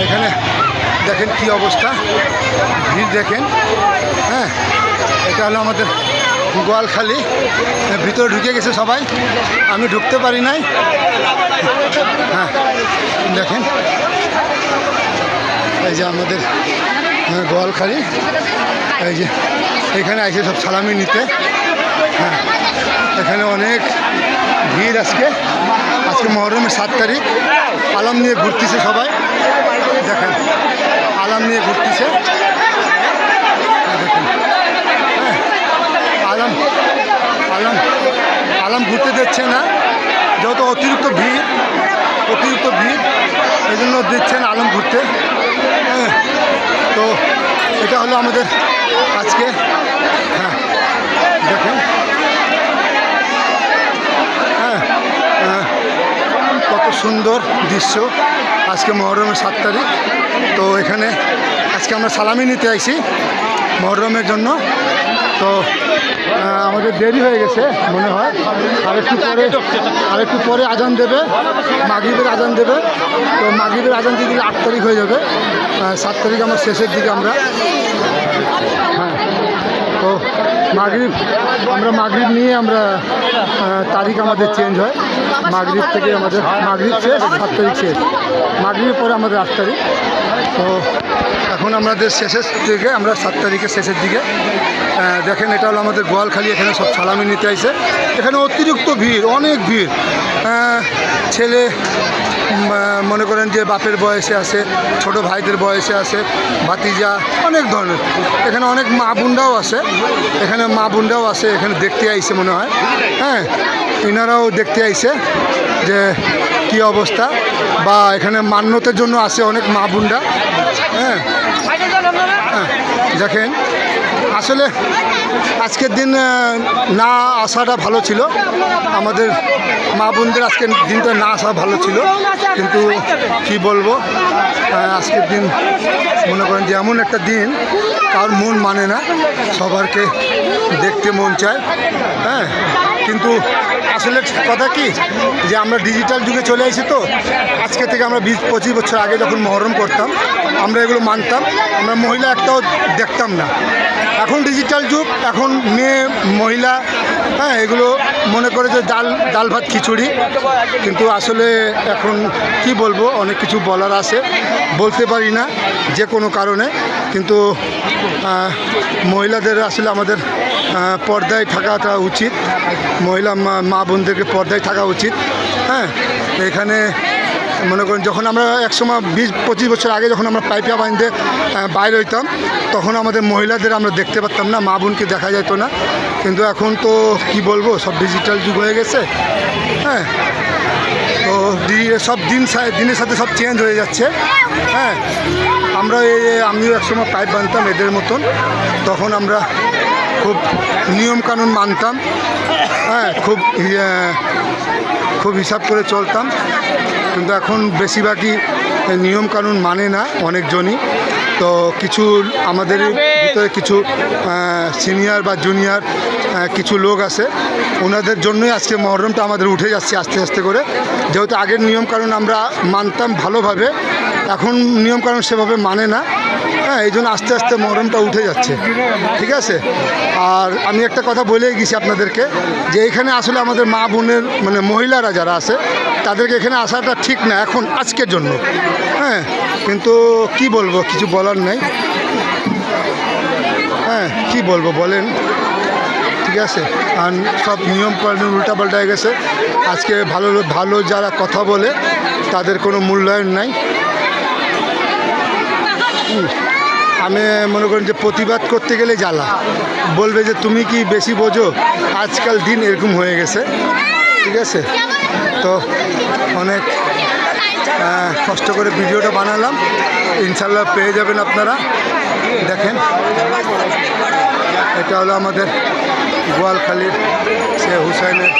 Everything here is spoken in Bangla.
এখানে দেখেন কি অবস্থা, ভিড় দেখেন। হ্যাঁ, এটা হলো আমাদের গোয়ালখালী। ভিতরে ঢুকে গেছে সবাই, আমি ঢুকতে পারি নাই। হ্যাঁ দেখেন, এই যে আমাদের গোয়ালখালী, এই যে এখানে আসে সব সালামি নিতে। হ্যাঁ, এখানে অনেক ভিড় আজকে মহরমের 7 তারিখ। আলাম নিয়ে ঘুরতেছে সবাই, দেখেন আলাম নিয়ে ঘুরতেছে। দেখেন হ্যাঁ, আলাম ঘুরতে দিচ্ছে না, যেহেতু অতিরিক্ত ভিড় এই জন্য দিচ্ছেন আলাম ঘুরতে। হ্যাঁ, তো এটা হলো আমাদের আজকে। হ্যাঁ দেখেন, হ্যাঁ কত সুন্দর দৃশ্য আজকে মহরমের 7 তারিখ। তো এখানে আজকে আমরা সালামি নিতে আইছি মহরমের জন্য। তো আমাদের দেরি হয়ে গেছে মনে হয়, আরেকটু পরে আজান দেবে, মাগরিবের আজান দেবে। তো মাগরিবের আজান দিয়ে দিলে 8 তারিখ হয়ে যাবে। 7 তারিখ আমরা শেষের দিকে আমরা। হ্যাঁ, তো মাগরিব নিয়ে আমরা তারিখ আমাদের চেঞ্জ হয়। মাগরিব থেকে আমাদের মাগরিব শেষ, 7 তারিখ শেষ, মাগরিবের পরে আমাদের 8 তারিখ। তো এখন আমাদের শেষের দিকে, আমরা 7 তারিখের শেষের দিকে। দেখেন এটা হলো আমাদের গোয়ালখালী। এখানে সব সালামি নিতে আসে। এখানে অতিরিক্ত ভিড়, অনেক ভিড়। ছেলে মনে করেন যে বাপের বয়সে আছে, ছোট ভাইদের বয়সে আছে, ভাতিজা, অনেক ধরনের। এখানে অনেক মা বোনরাও আছে, এখানে দেখতে আইছে মনে হয়। হ্যাঁ, এনারাও দেখতে আইছে যে কি অবস্থা, বা এখানে মান্যতের জন্য আসে অনেক মা বোনরা। হ্যাঁ, দেখেন আসলে আজকের দিন না আসাটা ভালো ছিল, আমাদের মা বোনদের আজকের দিনটা না আসা ভালো ছিল। কিন্তু কি বলবো, আজকের দিন মনে করেন যে এমন একটা দিন কার মন মানে না, সবারকে দেখতে মন চায়। হ্যাঁ, কিন্তু আসলে কথা কি যে আমরা ডিজিটাল যুগে চলে আসি। তো আজকে থেকে আমরা 20-25 বছর আগে যখন মহরম করতাম, আমরা এগুলো মানতাম, আমরা মহিলা একটাও দেখতাম না। এখন ডিজিটাল যুগ, এখন মেয়ে মহিলা, হ্যাঁ এগুলো মনে করে যে ডাল ভাত খিচুড়ি। কিন্তু আসলে এখন কি বলবো, অনেক কিছু বলার আছে, বলতে পারি না যে কোনো কারণে। কিন্তু মহিলাদের আসলে আমাদের পর্দায় থাকাটা উচিত, মহিলা মা বোনদেরকে পর্দায় থাকা উচিত। হ্যাঁ, এখানে মনে করেন যখন আমরা একসময় 20-25 বছর আগে যখন আমরা পাইপিয়া বাঁধতে বাইরে হইতাম, তখন আমাদের মহিলাদের আমরা দেখতে পারতাম না, মা বোনকে দেখা যেত না। কিন্তু এখন তো কি বলবো, সব ডিজিটাল যুগ হয়ে গেছে। হ্যাঁ, তো সব দিনের সাথে সব চেঞ্জ হয়ে যাচ্ছে। হ্যাঁ, আমিও একসময় পাইপ বাঁধতাম এদের মতন, তখন আমরা খুব নিয়মকানুন মানতাম। হ্যাঁ, খুব হিসাব করে চলতাম। কিন্তু এখন বেশিরভাগই নিয়মকানুন মানে না অনেকজনই। তো কিছু আমাদের ভিতরে কিছু সিনিয়র বা জুনিয়র কিছু লোক আছে, ওনাদের জন্যই আজকে মহরমটা আমাদের উঠে যাচ্ছে আস্তে আস্তে করে। যেহেতু আগের নিয়মকানুন আমরা মানতাম ভালোভাবে, এখন নিয়মকানুন সেভাবে মানে না। হ্যাঁ, এই জন্য আস্তে আস্তে মহরমটা উঠে যাচ্ছে। ঠিক আছে, আর আমি একটা কথা বলেই গেছি আপনাদেরকে যে এখানে আসলে আমাদের মা বোনের মানে মহিলারা যারা আছে, তাদেরকে এখানে আসাটা ঠিক না এখন আজকের জন্য। হ্যাঁ, কিন্তু কি বলবো, কিছু বলার নাই। হ্যাঁ, কি বলবো বলেন। ঠিক আছে, আর সব নিয়ম কানুন উল্টাপাল্টা হয়ে গেছে। আজকে ভালো যারা কথা বলে তাদের কোনো মূল্যায়ন নাই। আমি মনে করেন যে প্রতিবাদ করতে গেলে জ্বালা, বলবে যে তুমি কি বেশি বোঝো, আজকাল দিন এরকম হয়ে গেছে। ঠিক আছে, তো অনেক কষ্ট করে ভিডিওটা বানালাম, ইনশাল্লাহ পেয়ে যাবেন আপনারা। দেখেন এটা হলো আমাদের গোয়ালখালীর শেখ হুসাইনের